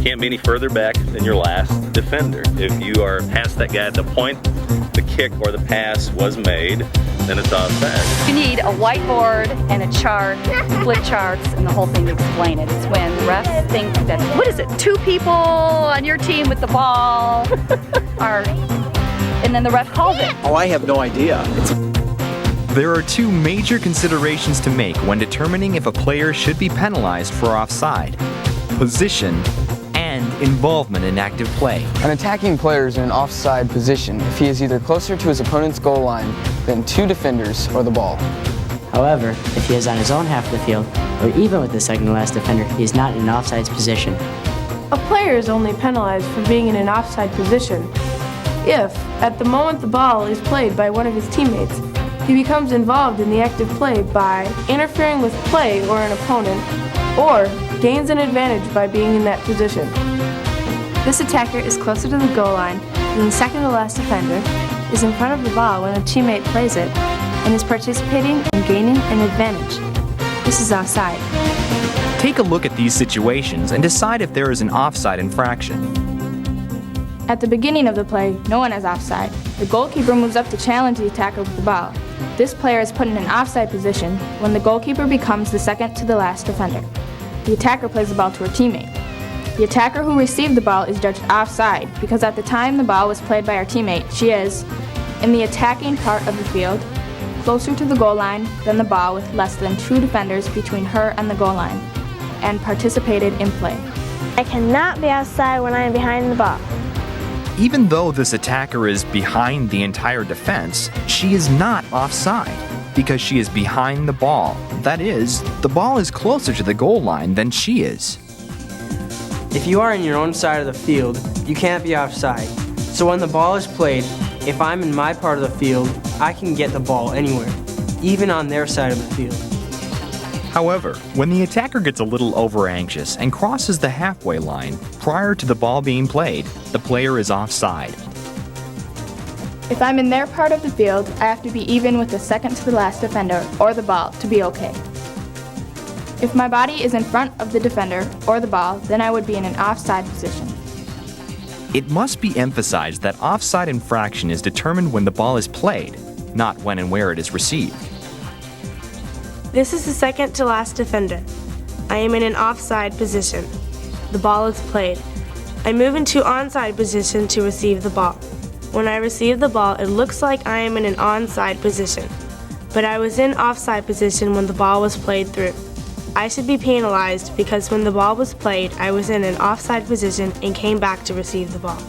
can't be any further back than your last defender. If you are past that guy at the point the kick or the pass was made, then it's offside. You need a whiteboard and a chart, flip charts, and the whole thing to explain it. It's when the refs think that, what is it, 2 people on your team with the ball are, and then the ref calls it. Oh, I have no idea. There are 2 major considerations to make when determining if a player should be penalized for offside: position and involvement in active play. An attacking player is in an offside position if he is either closer to his opponent's goal line than 2 defenders or the ball. However, if he is on his own half of the field, or even with the second to last defender, he is not in an offside position. A player is only penalized for being in an offside position if, at the moment the ball is played by one of his teammates, he becomes involved in the active play by interfering with play or an opponent, or gains an advantage by being in that position. This attacker is closer to the goal line than the second to last defender, is in front of the ball when a teammate plays it, and is participating in gaining an advantage. This is offside. Take a look at these situations and decide if there is an offside infraction. At the beginning of the play, no one is offside. The goalkeeper moves up to challenge the attacker with the ball. This player is put in an offside position when the goalkeeper becomes the second to the last defender. The attacker plays the ball to her teammate. The attacker who received the ball is judged offside because at the time the ball was played by our teammate, she is in the attacking part of the field, closer to the goal line than the ball with less than 2 defenders between her and the goal line, and participated in play. I cannot be offside when I am behind the ball. Even though this attacker is behind the entire defense, she is not offside because she is behind the ball. That is, the ball is closer to the goal line than she is. If you are in your own side of the field, you can't be offside. So when the ball is played, if I'm in my part of the field, I can get the ball anywhere, even on their side of the field. However, when the attacker gets a little over-anxious and crosses the halfway line prior to the ball being played, the player is offside. If I'm in their part of the field, I have to be even with the second to the last defender or the ball to be okay. If my body is in front of the defender or the ball, then I would be in an offside position. It must be emphasized that offside infraction is determined when the ball is played, not when and where it is received. This is the second to last defender. I am in an offside position. The ball is played. I move into onside position to receive the ball. When I receive the ball, it looks like I am in an onside position, but I was in offside position when the ball was played through. I should be penalized because when the ball was played, I was in an offside position and came back to receive the ball.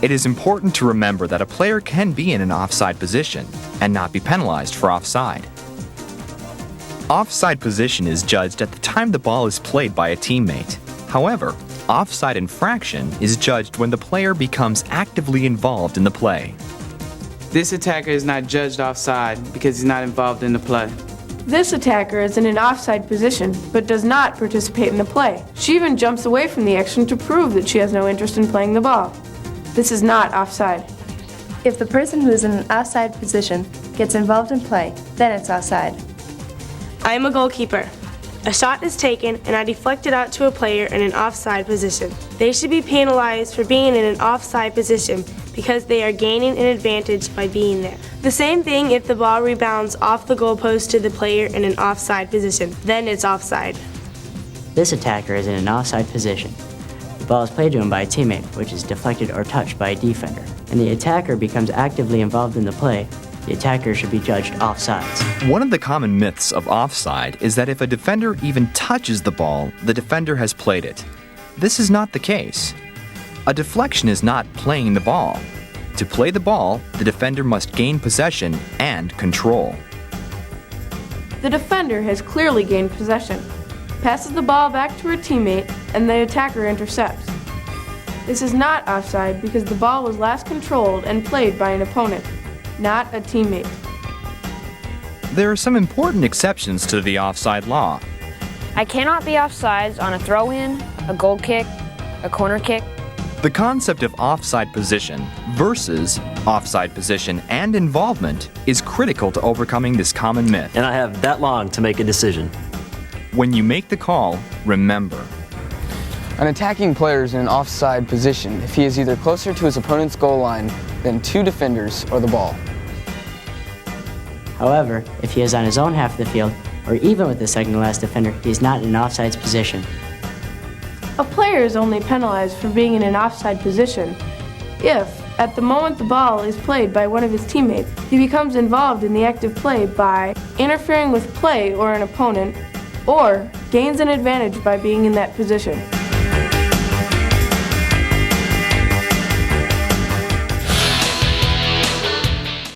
It is important to remember that a player can be in an offside position and not be penalized for offside. Offside position is judged at the time the ball is played by a teammate. However, offside infraction is judged when the player becomes actively involved in the play. This attacker is not judged offside because he's not involved in the play. This attacker is in an offside position, but does not participate in the play. She even jumps away from the action to prove that she has no interest in playing the ball. This is not offside. If the person who is in an offside position gets involved in play, then it's offside. I am a goalkeeper. A shot is taken and I deflect it out to a player in an offside position. They should be penalized for being in an offside position because they are gaining an advantage by being there. The same thing if the ball rebounds off the goalpost to the player in an offside position, then it's offside. This attacker is in an offside position. The ball is played to him by a teammate, which is deflected or touched by a defender, and the attacker becomes actively involved in the play. The attacker should be judged offsides. One of the common myths of offside is that if a defender even touches the ball, the defender has played it. This is not the case. A deflection is not playing the ball. To play the ball, the defender must gain possession and control. The defender has clearly gained possession, passes the ball back to her teammate, and the attacker intercepts. This is not offside because the ball was last controlled and played by an opponent, not a teammate. There are some important exceptions to the offside law. I cannot be offsides on a throw-in, a goal kick, a corner kick. The concept of offside position versus offside position and involvement is critical to overcoming this common myth. And I have that long to make a decision. When you make the call, remember. An attacking player is in an offside position if he is either closer to his opponent's goal line than two defenders or the ball. However, if he is on his own half of the field, or even with the second to last defender, he is not in an offsides position. A player is only penalized for being in an offside position if, at the moment the ball is played by one of his teammates, he becomes involved in the active play by interfering with play or an opponent, or gains an advantage by being in that position.